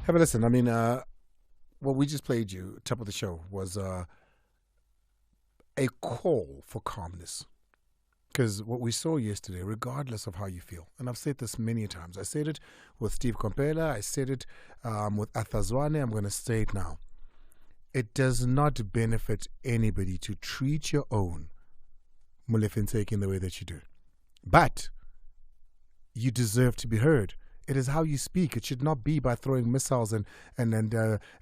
Have a listen. I mean, what we just played you, top of the show, was a call for calmness. Because what we saw yesterday, regardless of how you feel, and I've said this many times, I said it with Steve Kompela, I said it with Athazwane, I'm going to say it now. It does not benefit anybody to treat your own Molefe in the way that you do. But you deserve to be heard. It is how you speak. It should not be by throwing missiles and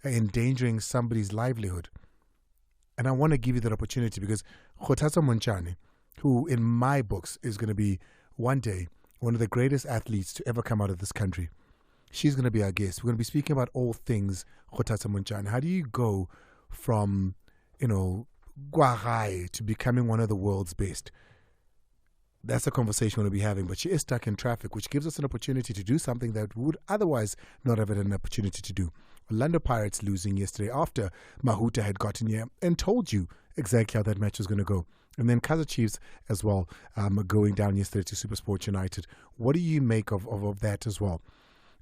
endangering somebody's livelihood. And I want to give you that opportunity because Kgothatso Montjane, who in my books is going to be one day one of the greatest athletes to ever come out of this country, she's going to be our guest. We're going to be speaking about all things Kgothatso Montjane. How do you go from, Guarai to becoming one of the world's best? That's a conversation we'll be having, but she is stuck in traffic, which gives us an opportunity to do something that we would otherwise not have had an opportunity to do. Orlando Pirates losing yesterday after Mahuta had gotten here and told you exactly how that match was going to go. And then Kaizer Chiefs as well, going down yesterday to SuperSport United. What do you make of that as well?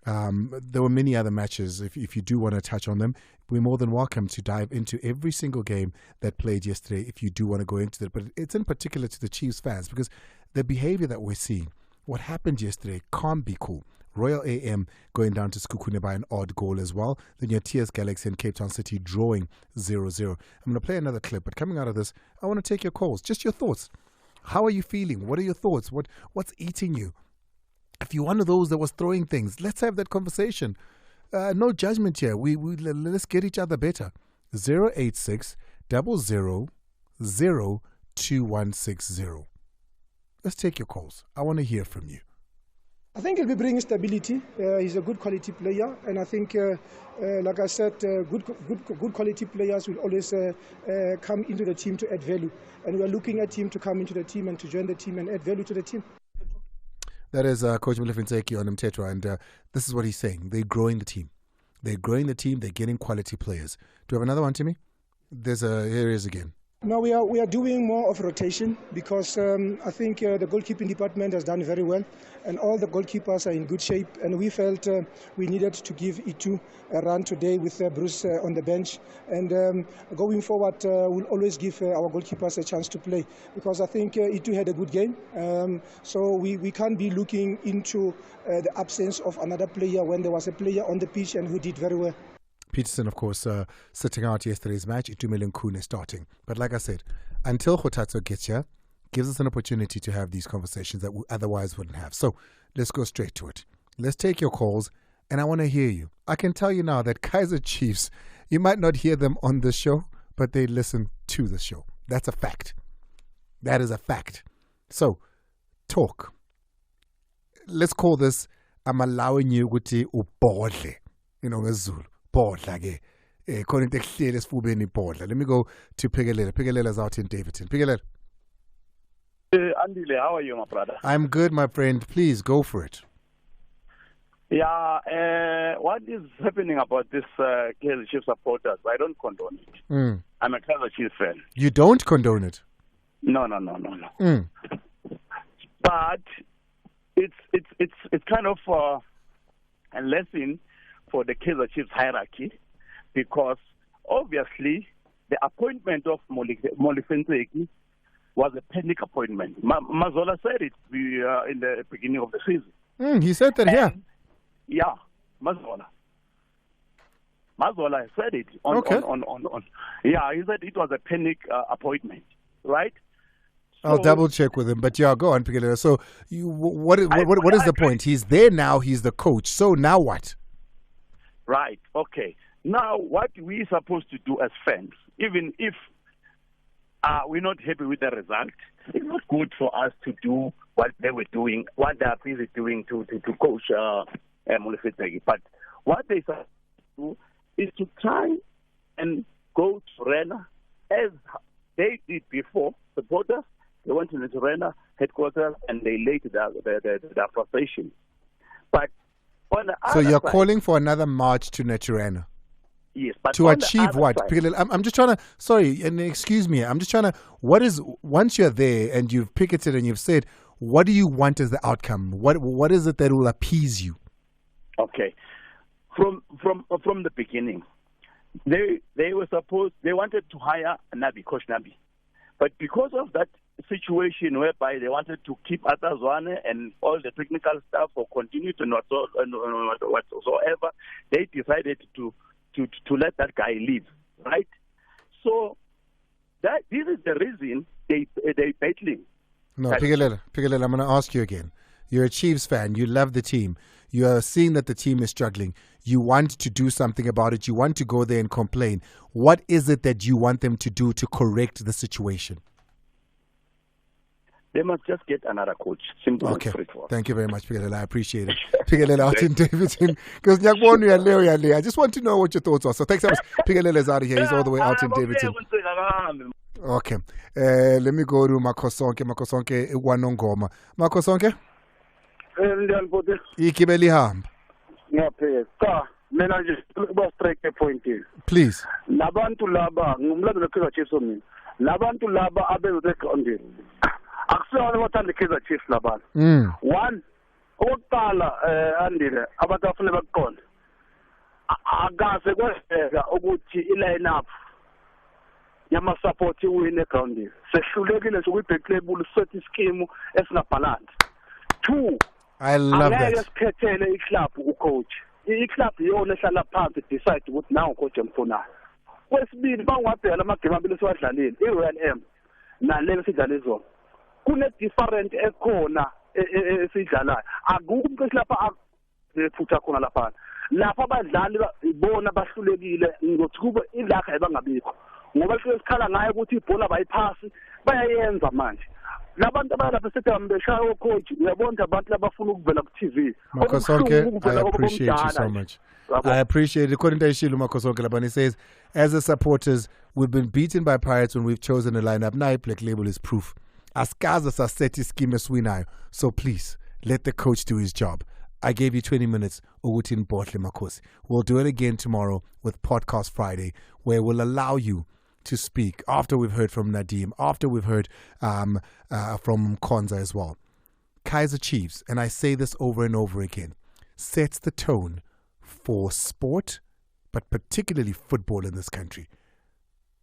There were many other matches. If you do want to touch on them, we're more than welcome to dive into every single game that played yesterday if you do want to go into that. But it's in particular to the Chiefs fans because the behavior that we're seeing, what happened yesterday can't be cool. Royal AM going down to Sekhukhune by an odd goal as well. Then your TS Galaxy and Cape Town City drawing 0-0. I'm going to play another clip, but coming out of this, I want to take your calls. Just your thoughts. How are you feeling? What are your thoughts? What's eating you? If you're one of those that was throwing things, let's have that conversation. No judgment here. Let's get each other better. 086 000 2160. Let's take your calls. I want to hear from you. I think he'll be bringing stability. He's a good quality player, and I think, like I said, good quality players will always come into the team to add value. And we're looking at him to come into the team and to join the team and add value to the team. That is Coach Molefe on Mtetra, and this is what he's saying. They're growing the team. They're growing the team. They're getting quality players. Do you have another one, Timmy? Here he is again. No, we are doing more of rotation because I think the goalkeeping department has done very well and all the goalkeepers are in good shape, and we felt we needed to give Itu a run today with Bruce on the bench, and going forward we'll always give our goalkeepers a chance to play because I think Itu had a good game, so we can't be looking into the absence of another player when there was a player on the pitch and who did very well. Peterson, of course, sitting out yesterday's match. Itumeleng Khune starting. But like I said, until Kgothatso gets here, gives us an opportunity to have these conversations that we otherwise wouldn't have. So let's go straight to it. Let's take your calls, and I want to hear you. I can tell you now that Kaizer Chiefs, you might not hear them on this show, but they listen to the show. That's a fact. That is a fact. So, talk. Let's call this, I'm allowing you to ubodle, ngesiZulu. Let me go to Pigelela. Pigelela's out in Davidson. Pigelela. Andile, how are you, my brother? I'm good, my friend. Please go for it. Yeah, what is happening about this Kaizer Chiefs supporters? I don't condone it. I'm a Kaizer Chiefs fan. You don't condone it? No. But it's kind of a lesson for the Kaizer Chiefs hierarchy, because obviously the appointment of Molefe was a panic appointment. Mazola said it in the beginning of the season. He said that here. Yeah, Mazola said it on. Yeah, he said it was a panic appointment, right? I'll double check with him, but yeah, go on, Pigelera. So, what is the point? He's there now. He's the coach. So now what? Right. Okay. Now, what we're supposed to do as fans, even if we're not happy with the result, it's not good for us to do what they were doing, what they are busy doing to coach Molefe. But what they supposed to do is to try and go to Rena as they did before. Supporters, they went to the Rena headquarters and they laid their frustration. But so you're calling for another march to Naturena? Yes. But to achieve what? I'm just trying to, sorry, and excuse me, I'm just trying to, once you're there and you've picketed and you've said, what do you want as the outcome? What is it that will appease you? Okay. from the beginning, they wanted to hire Coach Nabi, but because of that situation whereby they wanted to keep Atazwane and all the technical staff or continue to not whatsoever, they decided to let that guy leave, right? So this is the reason they battling. No, Pigalela, I'm going to ask you again. You're a Chiefs fan. You love the team. You are seeing that the team is struggling. You want to do something about it. You want to go there and complain. What is it that you want them to do to correct the situation? They must just get another coach. Simple and straightforward. Thank you very much, Pigalela. I appreciate it. Pigalela out in Davidson. Because I just want to know what your thoughts are. So thanks so much. Pigalela is out of here. He's all the way out in Davidson. Okay. Let me go to Makosonke. Makosonke Wanongoma. Makosonke? Ikibeli hamba. Mina nje kuba strike point here. Please. Labantu laba ngumlando leKaizer Chiefs mina. Labantu laba abenze grounding. Akusona bathanda iKaizer Chiefs labantu. One, okokuqala Andile abantu afune bakuqonda. Akaze kwenzeka ukuthi iline up yama support iwine grounding. Sehlulekile sokuyi-back label set ischeme esingabhalance. Two, I love that. Asikhethele iClub ucoach. iClub yona ehlala phansi decide ukuthi nawo coach emfunayo. Kwesibili bangwabhela amagame abili siwadlalile iRoyal M nalelo sidlala izona. Kune different ekhona esidlalayo. Akukho umqeshi lapha aphutha khona lapha. Lapha abadlali ibona bahlulekile ngokuthi kube ilakha ebangabikho. Ngoba sikhala ngayo ukuthi ibhola bayiphasi bayayenza manje. Labantu abalapha sethambeshaya coach uyabona abantu labafuna ukuvela ku TV. Makosonke, I appreciate you so much. I appreciate it. According to Ishilu Makosonke Labani says, as a supporters, we've been beaten by Pirates when we've chosen a lineup. Now Black Label is proof. Askaza saseti scheme swinayo. So please let the coach do his job. I gave you 20 minutes. Ugutin Botle Makosi. We'll do it again tomorrow with Podcast Friday, where we'll allow you to speak after we've heard from Nadim, after we've heard from Konza as well. Kaizer Chiefs, and I say this over and over again, sets the tone for sport, but particularly football in this country.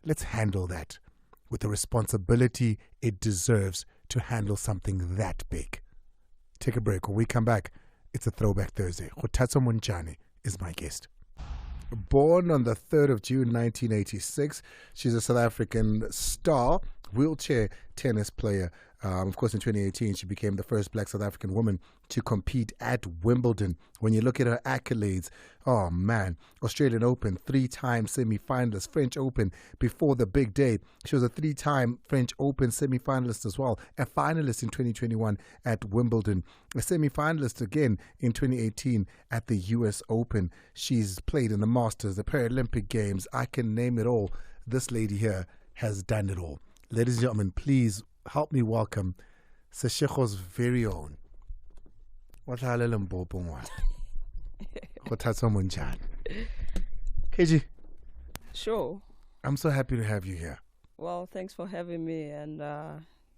Let's handle that with the responsibility it deserves to handle something that big. Take a break. When we come back, it's a Throwback Thursday. Kgothatso Montjane is my guest. Born on the 3rd of June 1986, she's a South African star wheelchair tennis player. Of course, in 2018, she became the first black South African woman to compete at Wimbledon. When you look at her accolades, oh man, Australian Open, 3-time semi-finalist, French Open before the big day. She was a 3-time French Open semi-finalist as well, a finalist in 2021 at Wimbledon, a semi-finalist again in 2018 at the US Open. She's played in the Masters, the Paralympic Games. I can name it all. This lady here has done it all. Ladies and gentlemen, please help me welcome Seshekho's very own Kgothatso Montjane. KG. Sure. I'm so happy to have you here. Well, thanks for having me. And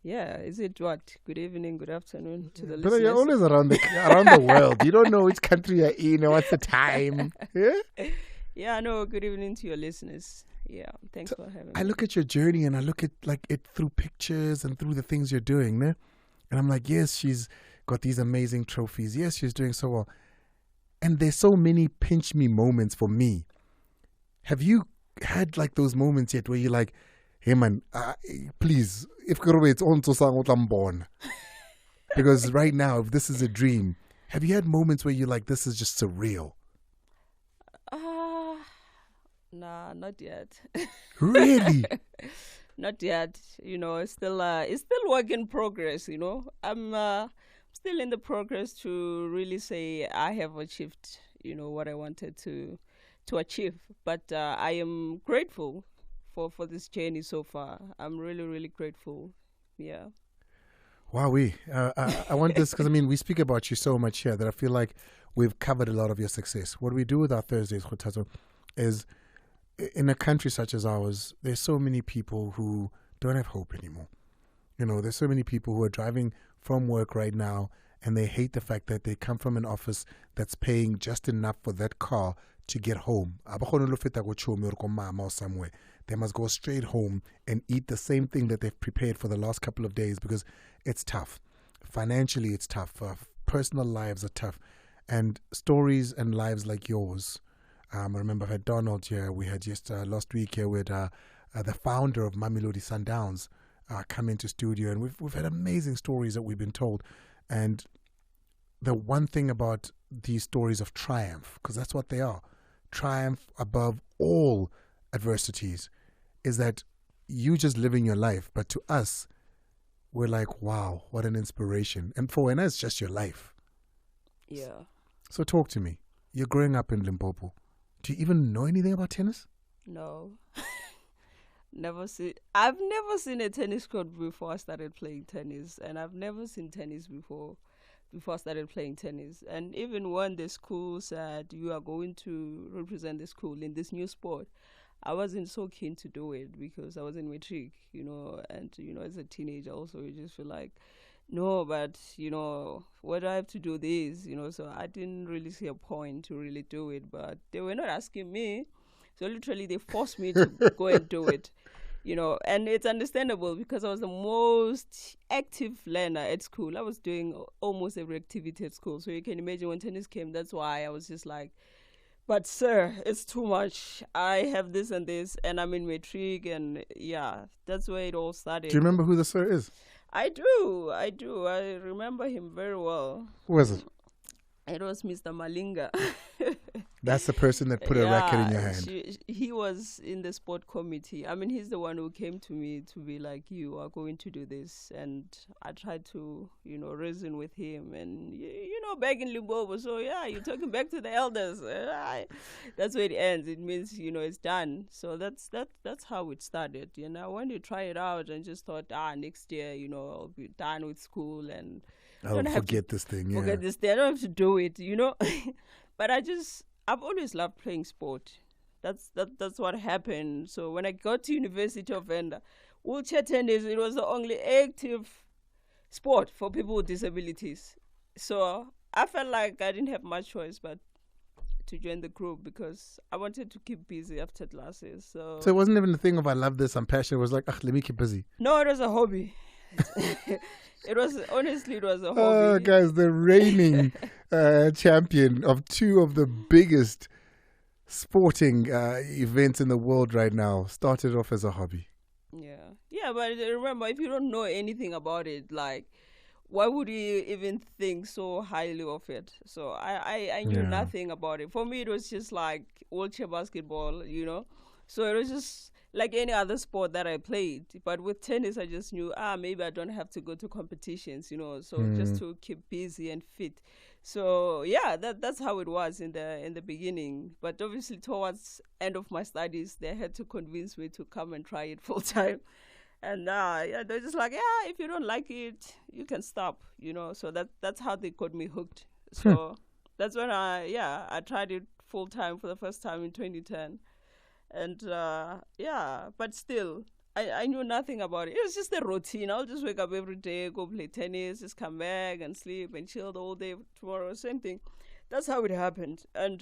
is it what? Good evening, good afternoon to the But listeners. you're always around the world. You don't know which country you're in or what's the time. Yeah? Yeah, no, good evening to your listeners. Yeah, thanks for having me. I look at your journey and I look at it through pictures and through the things you're doing, né? And I'm like, yes, she's got these amazing trophies. Yes, she's doing so well. And there's so many pinch me moments for me. Have you had like those moments yet where you're like, hey man, please, if it's on to sang I'm born. Because right now, if this is a dream, have you had moments where you're like, this is just surreal? Nah, not yet. Really? Not yet. You know, it's still work in progress. You know, I'm still in the progress to really say I have achieved, you know, what I wanted to achieve. But I am grateful for this journey so far. I'm really, really grateful. Yeah. Wow, I want this because, I mean, we speak about you so much here that I feel like we've covered a lot of your success. What we do with our Thursdays, Kgothatso, is in a country such as ours, there's so many people who don't have hope anymore. You know, there's so many people who are driving from work right now and they hate the fact that they come from an office that's paying just enough for that car to get home. Or somewhere. They must go straight home and eat the same thing that they've prepared for the last couple of days because it's tough. Financially, it's tough. Personal lives are tough. And stories and lives like yours. I remember I had Donald here. We had just last week here with the founder of Mamelodi Sundowns come into studio. And we've had amazing stories that we've been told. And the one thing about these stories of triumph, because that's what they are, triumph above all adversities, is that you just living your life. But to us, we're like, wow, what an inspiration. And for Wena, it's just your life. Yeah. So talk to me. You're growing up in Limpopo. Do you even know anything about tennis? No. I've never seen a tennis court before I started playing tennis. And I've never seen tennis before I started playing tennis. And even when the school said you are going to represent the school in this new sport, I wasn't so keen to do it because I was in matric, and, as a teenager also, you just feel like, no, but, why do I have to do this? So I didn't really see a point to really do it, but they were not asking me. So literally they forced me to go and do it, and it's understandable because I was the most active learner at school. I was doing almost every activity at school. So you can imagine when tennis came, that's why I was just like, but sir, it's too much. I have this and this, and I'm in matric, and yeah, that's where it all started. Do you remember who the sir is? I do. I remember him very well. Who was it? It was Mr. Malinga. That's the person that put a racket in your hand. He was in the sport committee. I mean, he's the one who came to me to be like, you are going to do this. And I tried to, reason with him. And, back in Limpopo, so yeah, you're talking back to the elders. That's where it ends. It means, it's done. So that's how it started. When you try it out and just thought, next year, I'll be done with school and I'll forget this thing. Forget this thing. I don't have to do it, But I've always loved playing sport. That's what happened. So when I got to University of Venda, wheelchair tennis, it was the only active sport for people with disabilities. So I felt like I didn't have much choice but to join the group because I wanted to keep busy after classes. So it wasn't even the thing of I love this, I'm passionate. It was like, let me keep busy. No, it was a hobby. It was a hobby. Oh, guys, the reigning champion of two of the biggest sporting events in the world right now started off as a hobby. Yeah, but remember, if you don't know anything about it, like, why would you even think so highly of it? So I knew nothing about it. For me, it was just like wheelchair basketball, So it was just like any other sport that I played. But with tennis, I just knew, maybe I don't have to go to competitions, so just to keep busy and fit. So, yeah, that's how it was in the beginning. But obviously, towards end of my studies, they had to convince me to come and try it full time. And they're just like, if you don't like it, you can stop, So that's how they got me hooked. So that's when I tried it full time for the first time in 2010. And but still, I knew nothing about it. It was just a routine. I'll just wake up every day, go play tennis, just come back and sleep and chill the whole day. Tomorrow, same thing. That's how it happened. And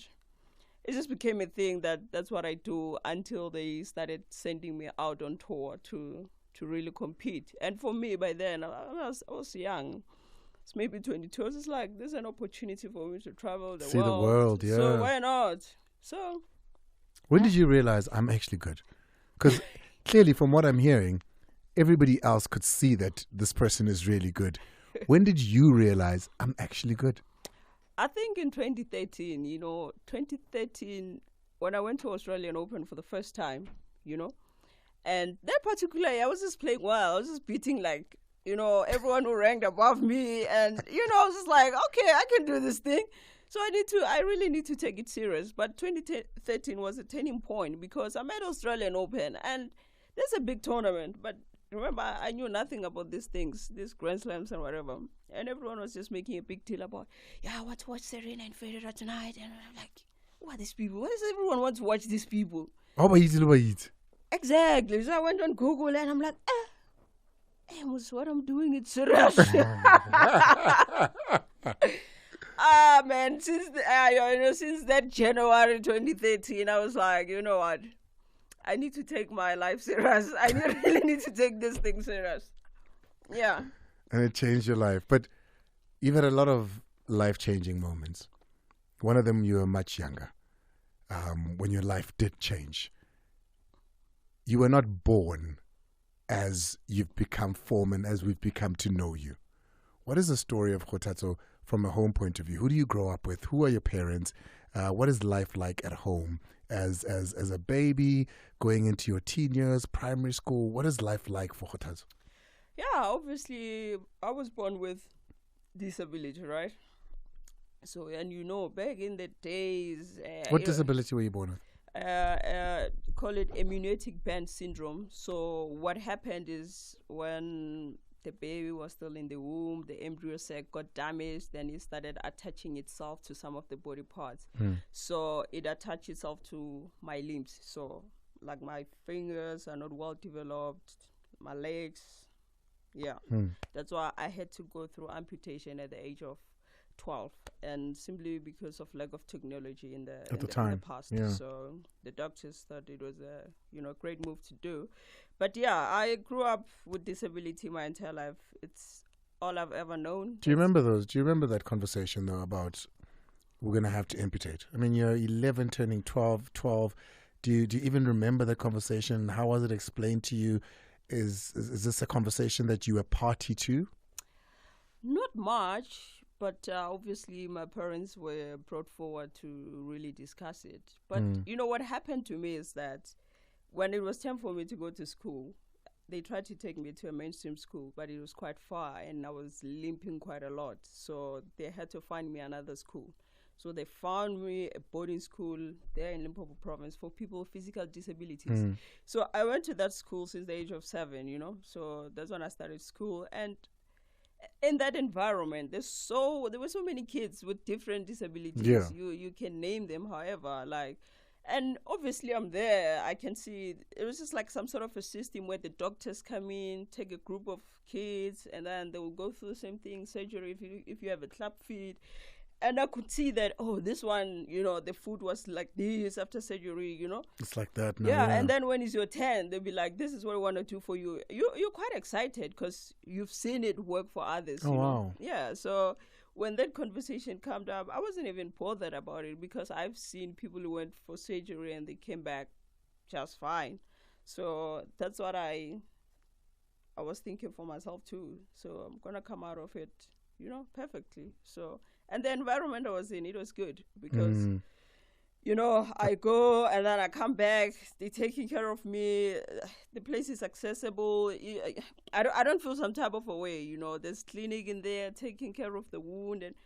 it just became a thing that's what I do until they started sending me out on tour to really compete. And for me, by then, I was young. It's maybe 22. I was just like, there's an opportunity for me to travel the world. See the world, yeah. So why not? So... When did you realize I'm actually good? Because clearly from what I'm hearing, everybody else could see that this person is really good. When did you realize I'm actually good? I think in 2013, 2013, when I went to Australian Open for the first time, and that particular year, I was just playing well. I was just beating everyone who ranked above me. And, I was just like, okay, I can do this thing. So I really need to take it serious. But 2013 was a turning point because I'm at Australian Open and there's a big tournament. But remember, I knew nothing about these things, these Grand Slams and whatever. And everyone was just making a big deal about, want to watch Serena and Federer tonight. And I'm like, who are these people? Why does everyone want to watch these people? Exactly. So I went on Google and I'm like, what I'm doing, it's serious. Man, since that January 2013, I was like, you know what? I need to take my life serious. Really need to take this thing serious. Yeah. And it changed your life. But you've had a lot of life-changing moments. One of them, you were much younger when your life did change. You were not born as you've become foreman, as we've become to know you. What is the story of Kgothatso from a home point of view? Who do you grow up with? Who are your parents? What is life like at home as a baby, going into your teen years, primary school? What is life like for Kgothatso? Yeah, obviously, I was born with disability, right? So, and back in the days... what disability were you born with? Call it amniotic band syndrome. So what happened is when the baby was still in the womb, the embryo sac got damaged, then it started attaching itself to some of the body parts. So it attached itself to my limbs. So like my fingers are not well developed, my legs, that's why I had to go through amputation at the age of 12, and simply because of lack of technology in the past. Yeah. So the doctors thought it was a great move to do. But I grew up with disability my entire life. It's all I've ever known. Do you remember those? Do you remember that conversation though about we're going to have to amputate? I mean, you're 11 turning 12. Do you even remember that conversation? How was it explained to you? Is this a conversation that you were party to? Not much. But obviously, my parents were brought forward to really discuss it. But what happened to me is that when it was time for me to go to school, they tried to take me to a mainstream school, but it was quite far, and I was limping quite a lot. So they had to find me another school. So they found me a boarding school there in Limpopo province for people with physical disabilities. So I went to that school since the age of 7, So that's when I started school. And in that environment, there were so many kids with different disabilities. Yeah. You can name them however, and obviously I'm there. I can see it was just like some sort of a system where the doctors come in, take a group of kids, and then they will go through the same thing, surgery if you have a club feet. And I could see that, this one, the foot was like this after surgery, It's like that now. Yeah, and then when it's your turn, they'll be like, this is what we want to do for you. You're quite excited because you've seen it work for others. Oh, wow. Yeah, so when that conversation came up, I wasn't even bothered about it because I've seen people who went for surgery and they came back just fine. So that's what I was thinking for myself too. So I'm going to come out of it, perfectly. So... And the environment I was in, it was good because, I go and then I come back. They're taking care of me. The place is accessible. I don't feel some type of a way. There's clinic in there taking care of the wound, and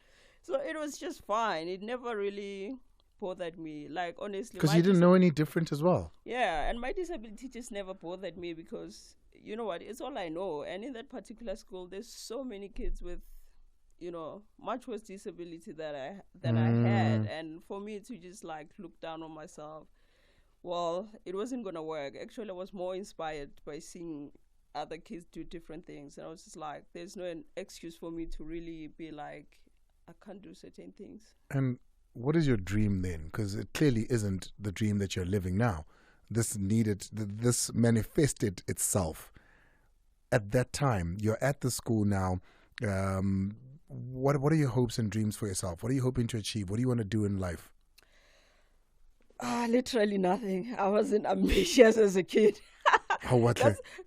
so it was just fine. It never really bothered me. Like honestly, because you didn't know any different as well. Yeah, and my disability just never bothered me because you know what? It's all I know. And in that particular school, there's so many kids with much worse disability that I had, and for me to just look down on myself, well, it wasn't gonna work. Actually, I was more inspired by seeing other kids do different things, and I was just like, there's no excuse for me to really be like, I can't do certain things. And what is your dream then? Because it clearly isn't the dream that you're living now. This manifested itself at that time. You're at the school now. What are your hopes and dreams for yourself? What are you hoping to achieve? What do you want to do in life? Literally nothing. I wasn't ambitious as a kid.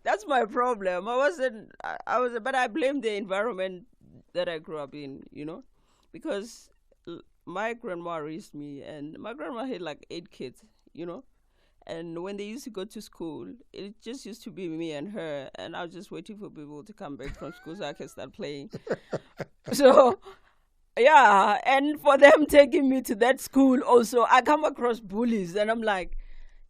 That's my problem. But I blame the environment that I grew up in, because my grandma raised me, and my grandma had 8 kids, And when they used to go to school, it just used to be me and her, and I was just waiting for people to come back from school so I can start playing. So, yeah, and for them taking me to that school also, I come across bullies, and I'm like,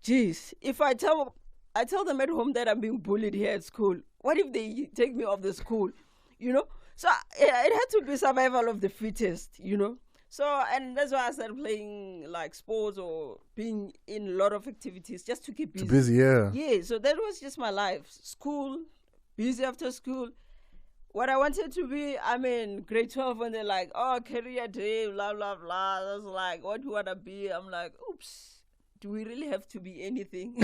geez, if I tell them at home that I'm being bullied here at school, what if they take me off the school, So it had to be survival of the fittest, So, and that's why I started playing sports or being in a lot of activities just to keep busy. Yeah. Yeah, so that was just my life. School, busy after school. what I wanted to be, grade 12, when they're like, oh, career day, blah, blah, blah. I was like, what do you want to be? I'm like, oops, do we really have to be anything?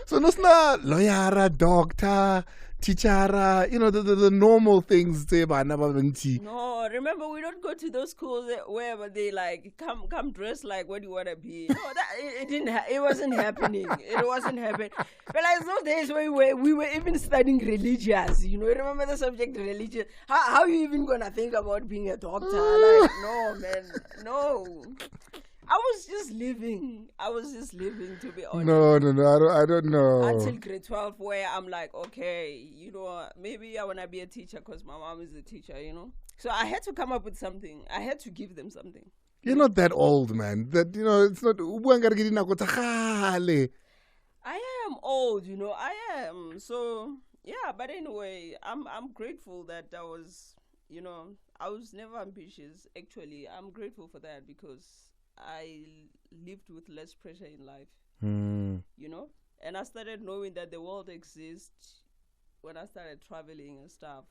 So no lawyer, doctor, teacher, the normal things. No, remember, we don't go to those schools where they like come dressed like what do you want to be. No, it didn't. It wasn't happening. It wasn't happening. But like those days when we were even studying religious. Remember the subject religion? How are you even gonna think about being a doctor? Like, no, man, no. I was just living, to be honest. No, I don't know. Until grade 12, where I'm like, okay, maybe I want to be a teacher because my mom is a teacher, So I had to come up with something. I had to give them something. You're not that old, man. That, it's not... I am old, I am. So, yeah, but anyway, I'm grateful that I was, I was never ambitious. Actually, I'm grateful for that because I lived with less pressure in life, and I started knowing that the world exists when I started traveling and stuff,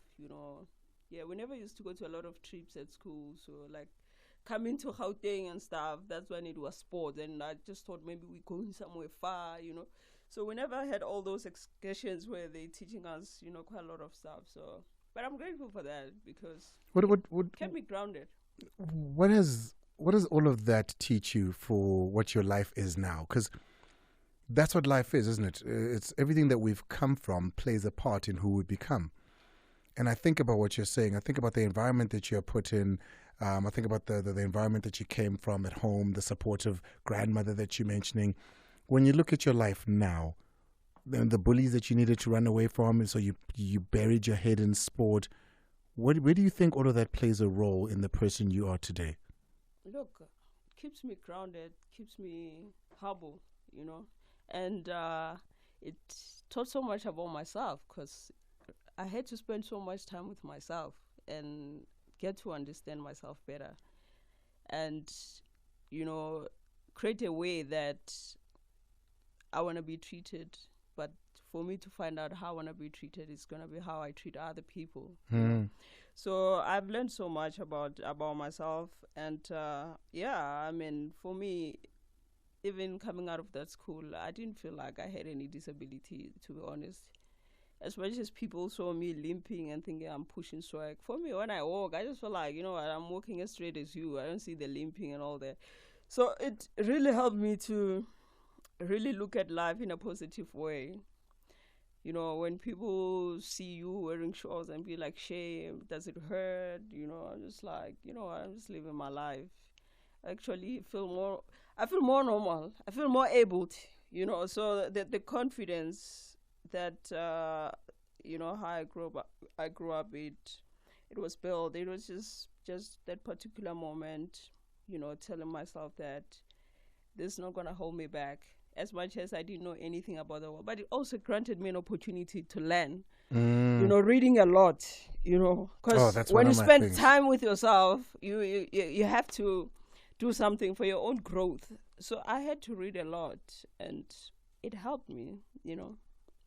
Yeah, we never used to go to a lot of trips at school, so like coming to Gauteng and stuff, that's when it was sport, and I just thought maybe we're going somewhere far, So we never had all those excursions where they're teaching us, quite a lot of stuff. So, but I'm grateful for that because it kept me grounded. What does all of that teach you for what your life is now? Because that's what life is, isn't it? It's everything that we've come from plays a part in who we become. And I think about what you're saying. I think about the environment that you're put in. I think about the environment that you came from at home, the supportive grandmother that you're mentioning. When you look at your life now, the bullies that you needed to run away from, so you buried your head in sport. Where do you think all of that plays a role in the person you are today? Look, it keeps me grounded, keeps me humble, and it taught so much about myself because I had to spend so much time with myself and get to understand myself better and, create a way that I want to be treated. But for me to find out how I want to be treated, it's going to be how I treat other people. So I've learned so much about myself. And, for me, even coming out of that school, I didn't feel like I had any disability, to be honest. As much as people saw me limping and thinking I'm pushing swag, for me, when I walk, I just feel like, I'm walking as straight as you. I don't see the limping and all that. So it really helped me to really look at life in a positive way. When people see you wearing shorts and be like, shame, does it hurt? I'm just like, I'm just living my life. Actually, I feel more normal. I feel more able to, so the confidence that, how I grew up, it was built. It was just that particular moment, telling myself that this is not going to hold me back. As much as I didn't know anything about the world, but it also granted me an opportunity to learn, reading a lot, because when you spend time with yourself, you have to do something for your own growth. So I had to read a lot and it helped me,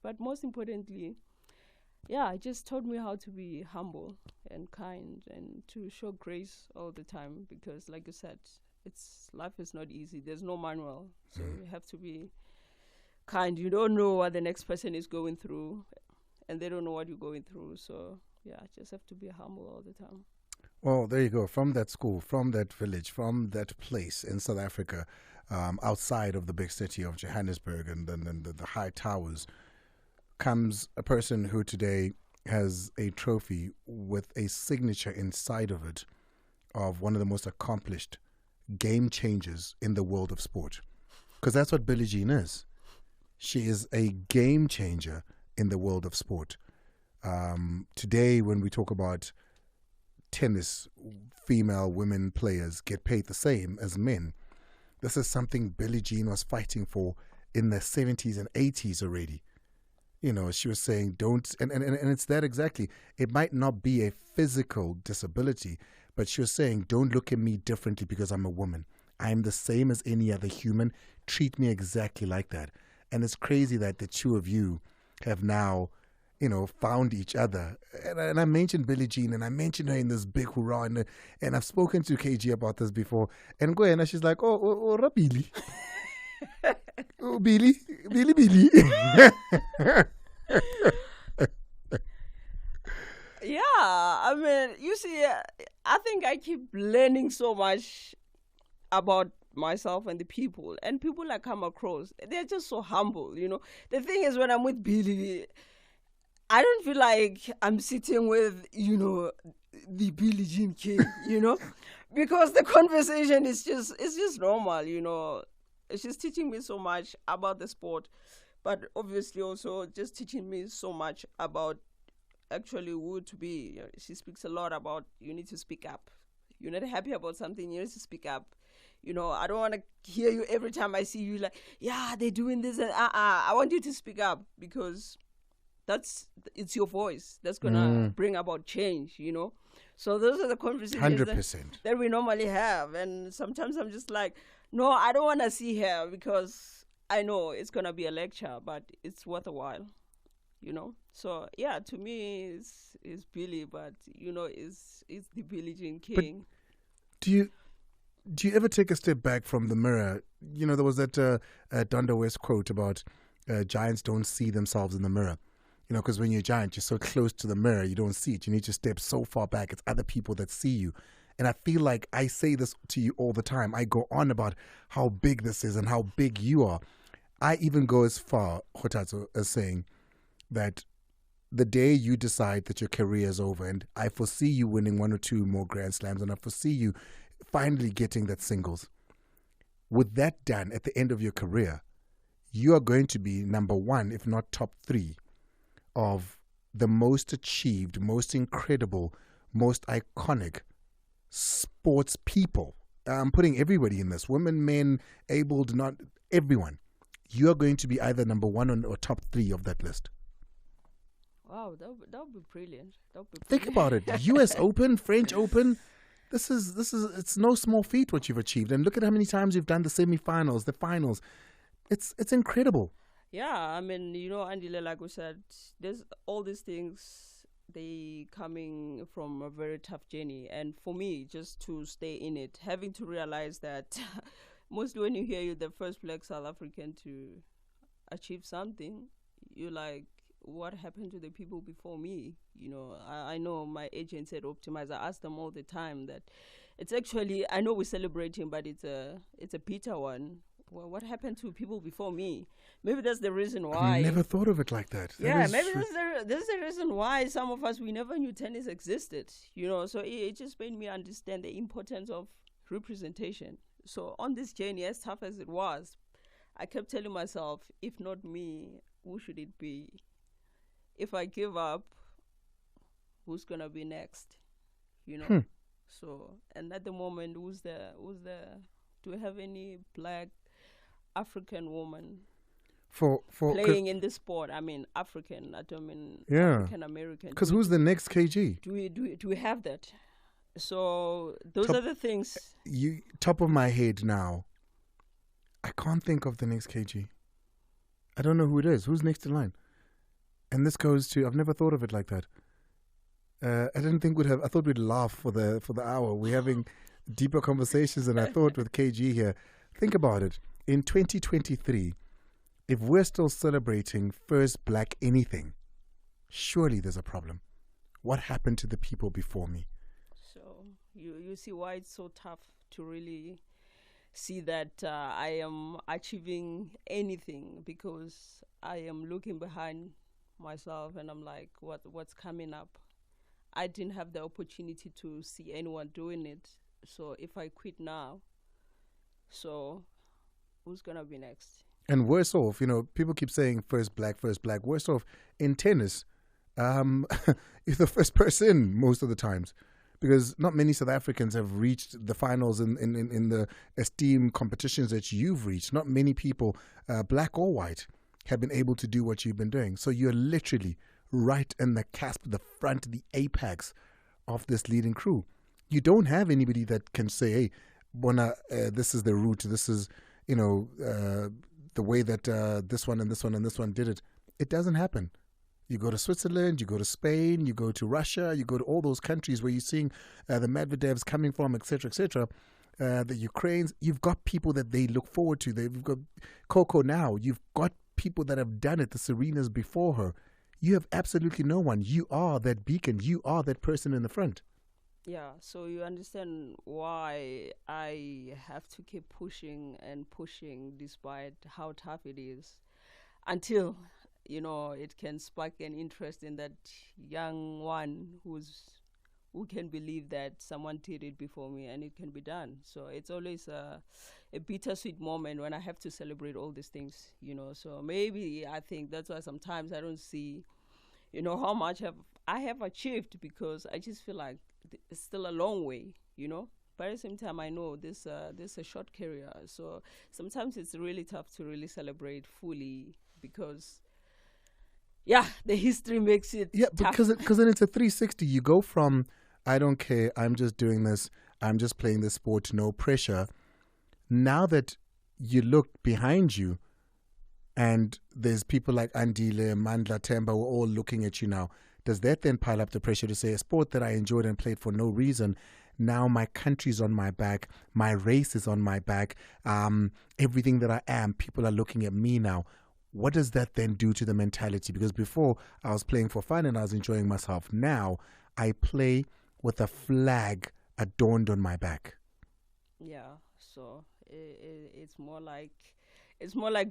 but most importantly, it just taught me how to be humble and kind and to show grace all the time because like you said, life is not easy. There's no manual. So you have to be kind. You don't know what the next person is going through and they don't know what you're going through. So just have to be humble all the time. Well, there you go. From that school, from that village, from that place in South Africa, outside of the big city of Johannesburg and the high towers, comes a person who today has a trophy with a signature inside of it of one of the most accomplished game changers in the world of sport. Because that's what Billie Jean is. She is a game changer in the world of sport. Today, when we talk about tennis, women players get paid the same as men. This is something Billie Jean was fighting for in the 70s and 80s already. She was saying, and it's that exactly. It might not be a physical disability, but she was saying, don't look at me differently because I'm a woman. I'm the same as any other human. Treat me exactly like that. And it's crazy that the two of you have now, found each other. And I mentioned Billie Jean, and I mentioned her in this big hurrah, and I've spoken to KG about this before. And Gwen, she's like, oh, Billy. Oh, Billy. Yeah, I mean, you see, I think I keep learning so much about myself and the people. And people I come across, they're just so humble, The thing is, when I'm with Billy, I don't feel like I'm sitting with, the Billie Jean King, because the conversation is just normal, She's teaching me so much about the sport, but obviously also just teaching me so much about actually who to be. She speaks a lot about you need to speak up. You're not happy about something, you need to speak up. I don't want to hear you every time I see you like, yeah, they're doing this and I want you to speak up, because it's your voice that's gonna bring about change, So those are the conversations 100%. that we normally have. And sometimes I'm just like, no, I don't want to see her, because I know it's gonna be a lecture, but it's worth a while. So yeah, to me it's Billy, but it's the Billie Jean King. But do you ever take a step back from the mirror? There was that Donda West quote about giants don't see themselves in the mirror. Because when you're a giant, you're so close to the mirror, you don't see it. You need to step so far back. It's other people that see you. And I feel like I say this to you all the time. I go on about how big this is and how big you are. I even go as far, Kgothatso, as saying that the day you decide that your career is over, and I foresee you winning 1 or 2 more Grand Slams, and I foresee you finally getting that singles. With that done, at the end of your career, you are going to be number 1, if not top 3, of the most achieved, most incredible, most iconic sports people. I'm putting everybody in this. Women, men, abled, not everyone. You are going to be either number 1 or top 3 of that list. Wow, that would be brilliant. Think about it. U.S. Open, French Open. This is it's no small feat what you've achieved. And look at how many times you've done the semifinals, the finals. It's incredible. Yeah, I mean, Andile, like we said, there's all these things, they coming from a very tough journey. And for me, just to stay in it, having to realize that mostly when you hear you're the first Black South African to achieve something, you're like, what happened to the people before me? I know my agent said optimize. I ask them all the time that it's actually, I know we're celebrating, but it's a bitter one. Well, what happened to people before me? Maybe that's the reason why. I never thought of it like that. Maybe that's the reason why some of us, we never knew tennis existed. So it just made me understand the importance of representation. So on this journey, as tough as it was, I kept telling myself, if not me, who should it be? If I give up, who's gonna be next? So, and at the moment, who's there? Do we have any Black African woman for playing in this sport? I mean, African. I don't mean African American. Because who's the next KG? Do we have that? So those are the things. Top of my head now, I can't think of the next KG. I don't know who it is. Who's next in line? And this goes to, I've never thought of it like that. I didn't think we'd have. I thought we'd laugh for the hour. We're having deeper conversations than I thought with KG here. Think about it. In 2023, if we're still celebrating first Black anything, surely there's a problem. What happened to the people before me? So you see why it's so tough to really see that I am achieving anything, because I am looking behind myself and I'm like, what's coming up? I didn't have the opportunity to see anyone doing it. So if I quit now, so who's going to be next? And worse off, people keep saying first black. Worse off, in tennis, you're the first person most of the times, because not many South Africans have reached the finals in the esteemed competitions that you've reached. Not many people, black or white, have been able to do what you've been doing. So you're literally right in the cusp, the front, the apex of this leading crew. You don't have anybody that can say, hey, Bona, this is the route, this is, the way that this one and this one and this one did it. It doesn't happen. You go to Switzerland, you go to Spain, you go to Russia, you go to all those countries where you're seeing the Medvedevs coming from, etc., the Ukrainians. You've got people that they look forward to. You've got Coco now. You've got people that have done it, the Serenas before her. You have absolutely no one. You are that beacon. You are that person in the front. Yeah, so you understand why I have to keep pushing and pushing despite how tough it is, until, you know, it can spark an interest in that young one who can believe that someone did it before me and it can be done. So it's always a bittersweet moment when I have to celebrate all these things, you know. So maybe I think that's why sometimes I don't see, you know, how much I have achieved, because I just feel like it's still a long way, you know. But at the same time, I know this is a short career. So sometimes it's really tough to really celebrate fully, because, yeah, the history makes it tough. Because then it's a 360. You go from, I don't care, I'm just doing this, I'm just playing this sport, no pressure. Now that you look behind you and there's people like Andile, Mandla, Temba, we're all looking at you now, does that then pile up the pressure to say a sport that I enjoyed and played for no reason, now my country's on my back, my race is on my back, everything that I am, people are looking at me now. What does that then do to the mentality? Because before I was playing for fun and I was enjoying myself. Now I play with a flag adorned on my back. Yeah, so it's more like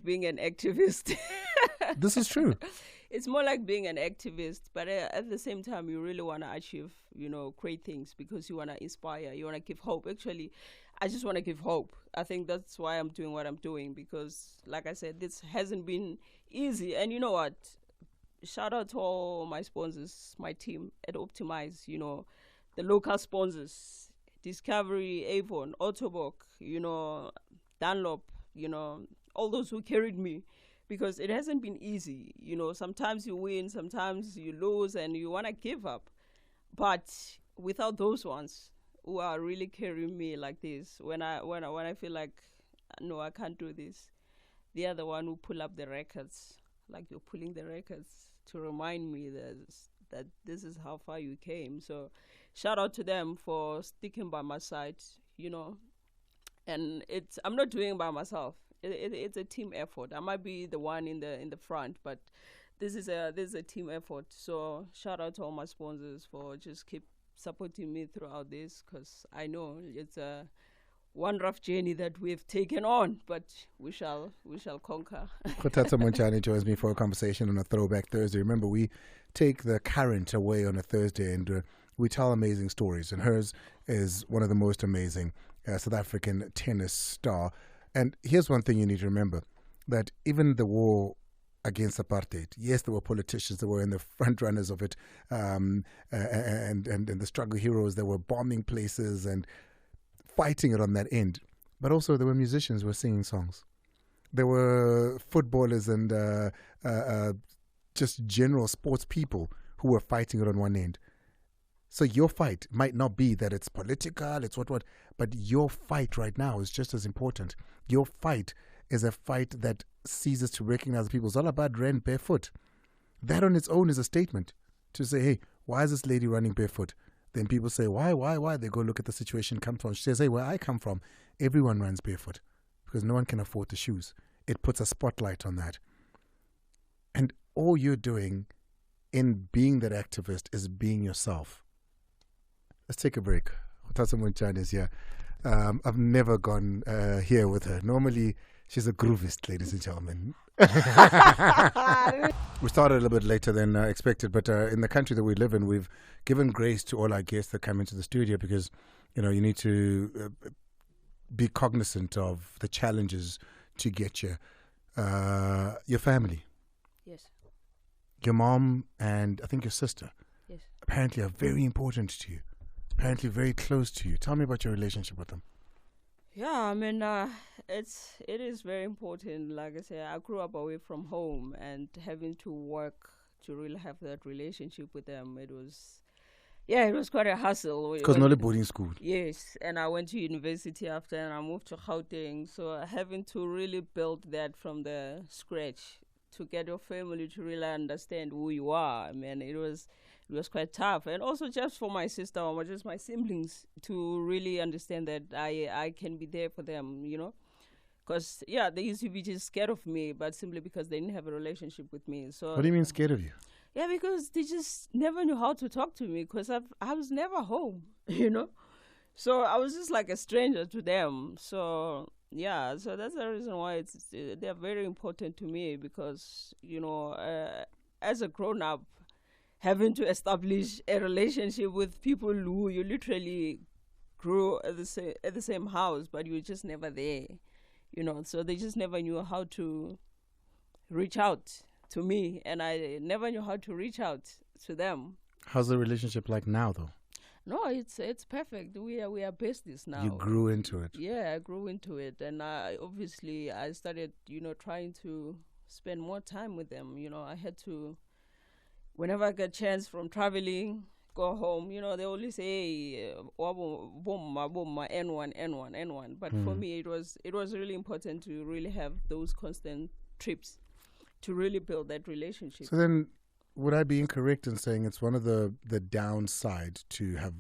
being an activist. This is true. It's more like being an activist, but at the same time, you really want to achieve, you know, great things, because you want to inspire, you want to give hope. Actually, I just want to give hope. I think that's why I'm doing what I'm doing, because, like I said, this hasn't been easy. And you know what? Shout out to all my sponsors, my team at Optimize, you know, the local sponsors, Discovery, Avon, Autobok, you know, Dunlop, you know, all those who carried me, because it hasn't been easy. You know, sometimes you win, sometimes you lose, and you want to give up. But without those ones who are really carrying me like this, when I feel like, no, I can't do this, they are the one who pull up the records, like you're pulling the records to remind me that this is how far you came. So shout out to them for sticking by my side, you know. And I'm not doing it by myself. It's a team effort. I might be the one in the front, but this is a team effort. So shout out to all my sponsors for just keep supporting me throughout this, because I know it's a one rough journey that we've taken on, but we shall conquer. Kgothatso Montjane joins me for a conversation on a Throwback Thursday. Remember, we take the current away on a Thursday and we tell amazing stories, and hers is one of the most amazing South African tennis star. And here's one thing you need to remember, that even the war against apartheid, yes, there were politicians that were in the front runners of it, and the struggle heroes that were bombing places and fighting it on that end. But also there were musicians who were singing songs. There were footballers and just general sports people who were fighting it on one end. So your fight might not be that it's political, it's what, but your fight right now is just as important. Your fight is a fight that ceases to recognize people. It's all about ran barefoot. That on its own is a statement to say, hey, why is this lady running barefoot? Then people say, why? They go look at the situation come from. She says, hey, where I come from, everyone runs barefoot because no one can afford the shoes. It puts a spotlight on that. And all you're doing in being that activist is being yourself. Let's take a break. Kgothatso Montjane is here. I've never gone here with her. Normally, she's a groovist, ladies and gentlemen. We started a little bit later than expected, but in the country that we live in, we've given grace to all our guests that come into the studio because, you know, you need to be cognizant of the challenges to get you. Your family. Yes. Your mom and I think your sister. Yes. Apparently are very important to you. Apparently very close to you. Tell me about your relationship with them. Yeah, I mean, it is very important. Like I said, I grew up away from home, and having to work to really have that relationship with them, it was quite a hassle. Because not a boarding school. Yes, and I went to university after, and I moved to Gauteng. So having to really build that from the scratch to get your family to really understand who you are. I mean, it was quite tough, and also just for my sister or just my siblings to really understand that I can be there for them, because they used to be just scared of me, but simply because they didn't have a relationship with me. So what do you mean scared of you? Yeah, because they just never knew how to talk to me, because I was never home, So I was just like a stranger to them. So yeah, so that's the reason why they're very important to me, because as a grown up, having to establish a relationship with people who you literally grew at the same house, but you were just never there, So they just never knew how to reach out to me, and I never knew how to reach out to them. How's the relationship like now, though? No, it's perfect. We are besties now. You grew into it. Yeah, I grew into it, and I started, trying to spend more time with them. I had to, whenever I get a chance from traveling, go home. They always say, "Bomma, N1." But for me, it was really important to really have those constant trips to really build that relationship. So then, would I be incorrect in saying it's one of the downside to have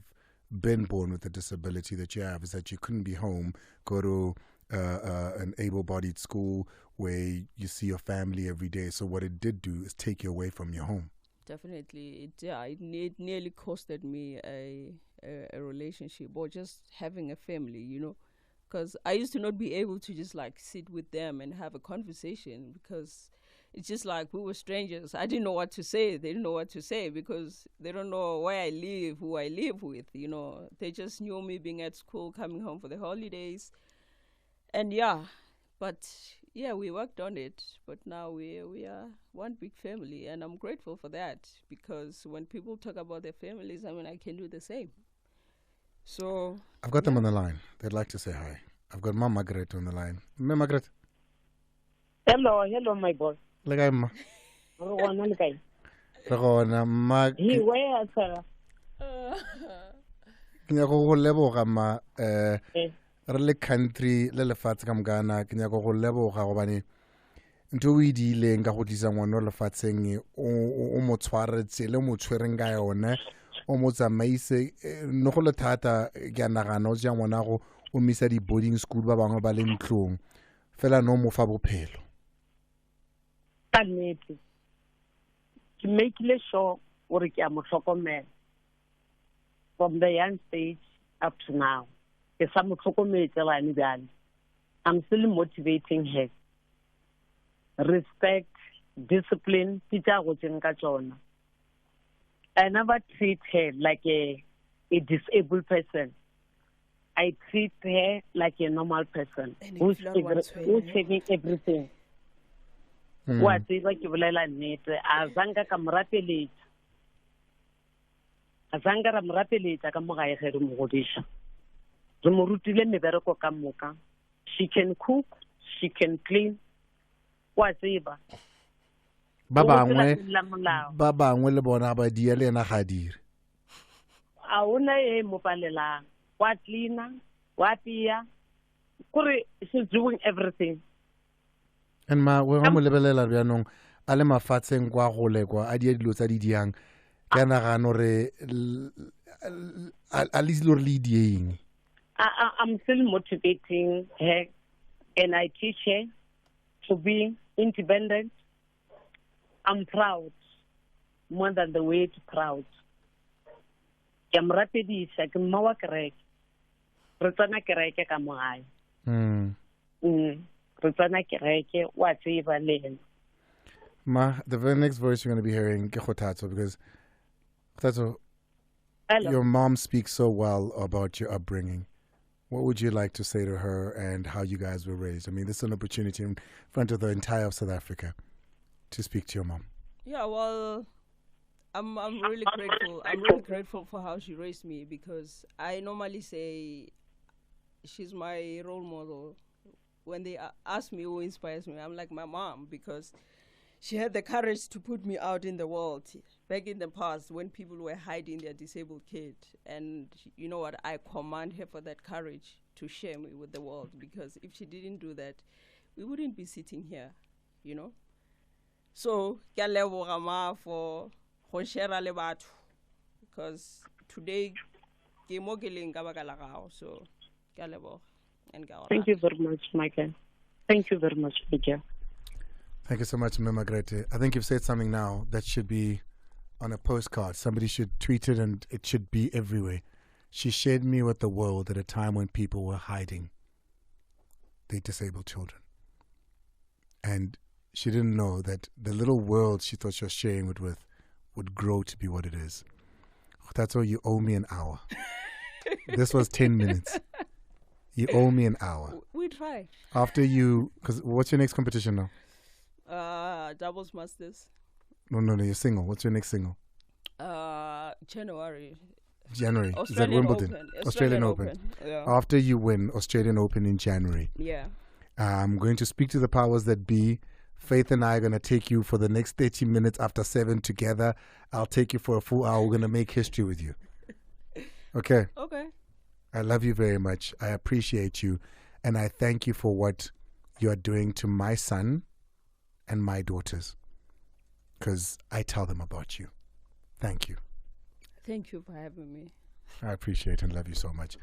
been born with a disability that you have is that you couldn't be home, go to an able-bodied school where you see your family every day? So what it did do is take you away from your home. Definitely, it nearly costed me a relationship or just having a family, because I used to not be able to just like sit with them and have a conversation, because it's just like we were strangers. I didn't know what to say. They didn't know what to say, because they don't know where I live, who I live with, They just knew me being at school, coming home for the holidays. And we worked on it. But now we are one big family, and I'm grateful for that, because when people talk about their families, I can do the same. So I've got them on the line. They'd like to say hi. I've got Mama Margaret on the line. Mama Margaret. Hello, my boy. Legay ma. Ragona ma. He where sir? Kenya go leboga ma re le country le lefatshe ka mgana kenya go leboga go bane ntwe o idile nga go disa ngwana le fatseng o mo tshwaretse le mo tshwereng ga yone o mo tsamaise no go le thata ke nagana o ja ngwana go o misa di boarding school ba bangwe ba le ntlong fela no mo fa bophelo. Kannete ke make sure gore ke a mo hlokomela from the young stage up to now. Ke sa mo hlokometse bana bjale. I'm still motivating her. Respect, discipline, teacher go tseng ka tsona. I never treat her like a disabled person. I treat her like a normal person who's having everything. Wa tseba ke bolela nnete a zanga ka morapeletsa ra morapeletsa ka mogae ge re mo godisha re mo rutile mebereko ka moka. She can cook, she can clean. Wa tseba ba bangwe le bona ba dia le ena ga dire a ona e mo palela wa cleaner wa pia kore she's doing everything. And we ga mo lebelela bjanong a le mafatsheng kwa gole kwa a dia dilo tsa di diang ke nagano re a le dilo re le dieng. I'm still motivating her, and I teach her to be independent. I'm proud, more than the word proud. Ke mrapedisa ke mma wa kereke re tsana kereke ka mogae re tsana kereke wa tseba le Ma, the very next voice you're going to be hearing Kgothatso, because Kgothatso, your mom speaks so well about your upbringing. What would you like to say to her and how you guys were raised? I mean, this is an opportunity in front of the entire of South Africa to speak to your mom. Yeah, well, I'm really grateful. I'm really grateful for how she raised me, because I normally say she's my role model. When they ask me who inspires me, I'm like my mom, because she had the courage to put me out in the world back in the past when people were hiding their disabled kid. And you know what? I commend her for that courage to share me with the world, because if she didn't do that, we wouldn't be sitting here, So, ke a leboga ma for go share le batho, because today ke mo ke leng ka baka la gago. So, ke a leboga. And ke a go Thank you very much, Michael. Thank you very much, Miguel. Thank you so much, Mema Grete. I think you've said something now that should be on a postcard. Somebody should tweet it and it should be everywhere. She shared me with the world at a time when people were hiding their disabled children. And she didn't know that the little world she thought she was sharing it with would grow to be what it is. Kgothatso, you owe me an hour. This was 10 minutes. You owe me an hour. We try. After you, because what's your next competition now? Doubles Masters. No, you're single. What's your next single? January. Is that Australian Wimbledon? Open. Australian Open. Yeah. After you win Australian Open in January, Yeah. I'm going to speak to the powers that be. Faith and I are going to take you for the next 30 minutes after 7 together. I'll take you for a full hour. We're going to make history with you. Okay? Okay. I love you very much. I appreciate you. And I thank you for what you are doing to my son and my daughters, because I tell them about you. Thank you. Thank you for having me. I appreciate and love you so much.